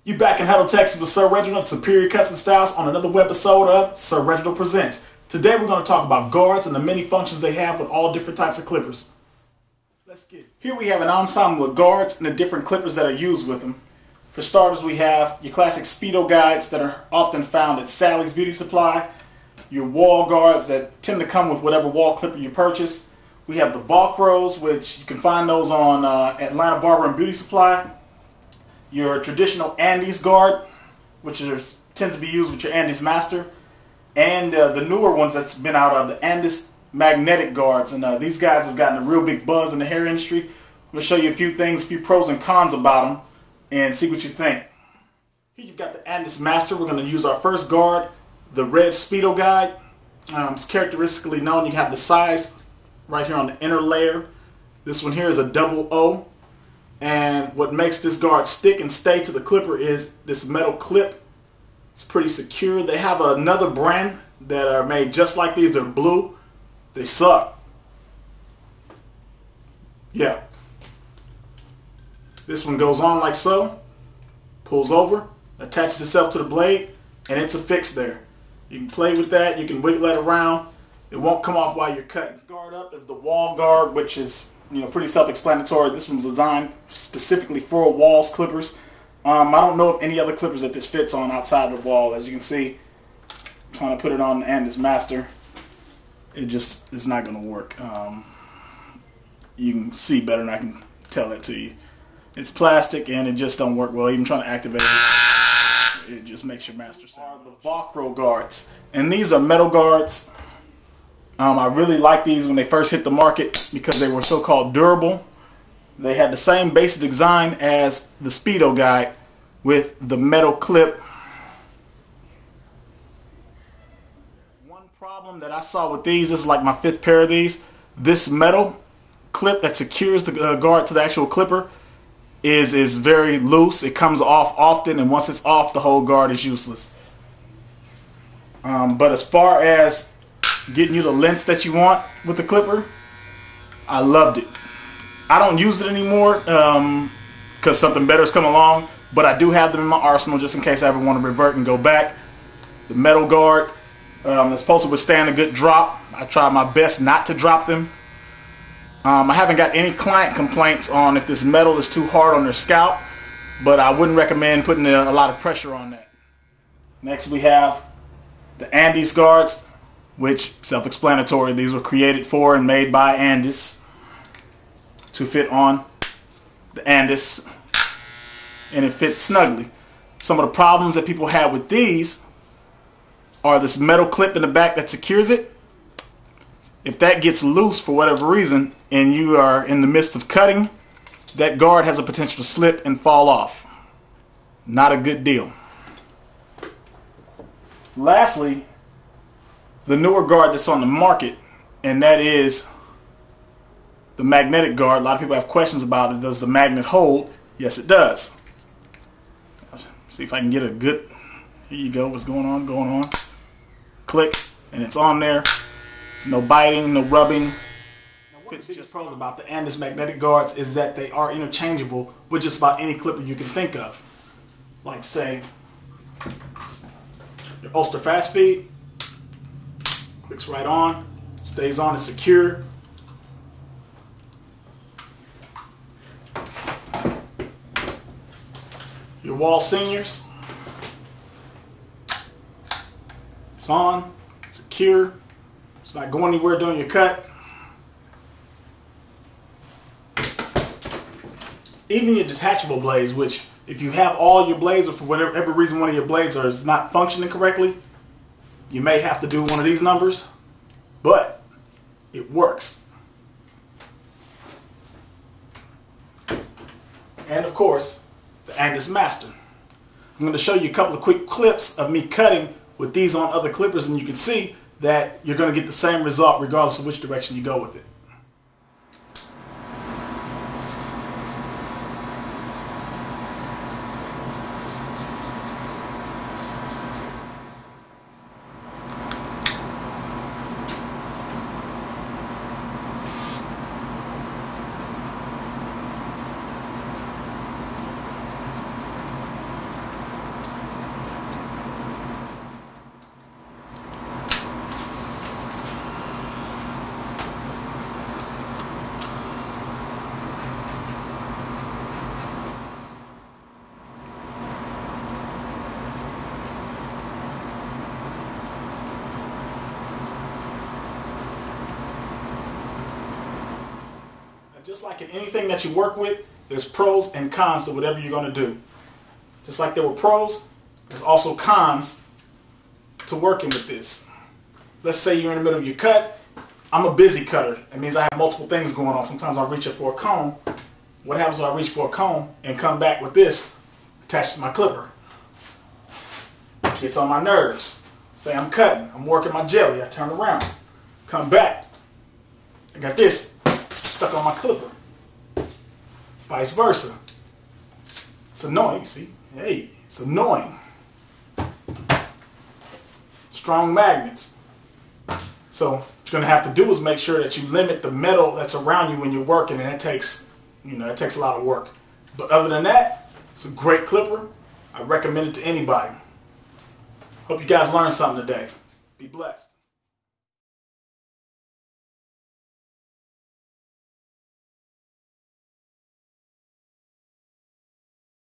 You back in Huddle, Texas with Sir Reginald, Superior Custom Styles, on another episode of Sir Reginald Presents. Today we're going to talk about guards and the many functions they have with all different types of clippers. Let's get it. Here we have an ensemble of guards and the different clippers that are used with them. For starters, we have your classic Speedo guides that are often found at Sally's Beauty Supply. Your Wahl guards that tend to come with whatever Wahl clipper you purchase. We have the Vrows, which you can find those on Atlanta Barber and Beauty Supply. Your traditional Andis guard, which tends to be used with your Andis Master, and the newer ones that's been out of the Andis Magnetic guards. And these guys have gotten a real big buzz in the hair industry. I'm going to show you a few things, a few pros and cons about them, and see what you think. Here you've got the Andis Master. We're going to use our first guard, the red Speedo guide. It's characteristically known. You have the size right here on the inner layer. This one here is a double O. And what makes this guard stick and stay to the clipper is this metal clip. It's pretty secure. They have another brand that are made just like these. They're blue. They suck. Yeah. This one goes on like so. Pulls over. Attaches itself to the blade. And it's affixed there. You can play with that. You can wiggle it around. It won't come off while you're cutting. This guard up is the Wahl guard, which is pretty self-explanatory. This one was designed specifically for Wahl's clippers. I don't know of any other clippers that this fits on outside of Wahl. As you can see, I'm trying to put it on Andis Master. It just is not going to work. You can see better than I can tell it to you. It's plastic and it just don't work well. Even trying to activate it, it just makes your master sound. The Vrow guards, and these are metal guards. I really liked these when they first hit the market because they were so-called durable. They had the same basic design as the Speedo guide with the metal clip. One problem that I saw with these, this is like my 5th pair of these, this metal clip that secures the guard to the actual clipper is very loose. It comes off often, and once it's off, the whole guard is useless. But as far as getting you the length that you want with the clipper, I loved it. I don't use it anymore because something better has come along, but I do have them in my arsenal just in case I ever want to revert and go back. The metal guard is supposed to withstand a good drop. I try my best not to drop them. I haven't got any client complaints on if this metal is too hard on their scalp, but I wouldn't recommend putting a lot of pressure on that. Next we have the Andis guards, which, self-explanatory, these were created for and made by Andis to fit on the Andis, and it fits snugly. Some of the problems that people have with these are this metal clip in the back that secures it. If that gets loose for whatever reason and you are in the midst of cutting, that guard has a potential to slip and fall off. Not a good deal. Lastly, the newer guard that's on the market, and that is the magnetic guard. A lot of people have questions about it. Does the magnet hold? Yes, it does. See if I can get a good, here you go, what's going on, click, and it's on there. There's no biting, no rubbing. Now, one of the biggest pros about the Andis magnetic guards is that they are interchangeable with just about any clipper you can think of. Like, say, your Ulster Fast Feed. Clicks right on, stays on, it's secure. Your Wahl Seniors, it's on, secure, it's not going anywhere during your cut. Even your detachable blades, which if you have all your blades or for whatever reason one of your blades is not functioning correctly, you may have to do one of these numbers, but it works. And of course, the Andis Master. I'm going to show you a couple of quick clips of me cutting with these on other clippers, and you can see that you're going to get the same result regardless of which direction you go with it. like in anything that you work with, there's pros and cons to whatever you're going to do. Just like there were pros, there's also cons to working with this. Let's say you're in the middle of your cut. I'm a busy cutter. It means I have multiple things going on. Sometimes I'll reach up for a comb. What happens when I reach for a comb and come back with this attached to my clipper? It gets on my nerves. Say I'm cutting, I'm working my jelly, I turn around, come back, I got this stuck on my clipper. Vice versa. It's annoying, see? Hey, it's annoying. Strong magnets. So what you're gonna have to do is make sure that you limit the metal that's around you when you're working, and it takes a lot of work. But other than that, it's a great clipper. I recommend it to anybody. Hope you guys learned something today. Be blessed.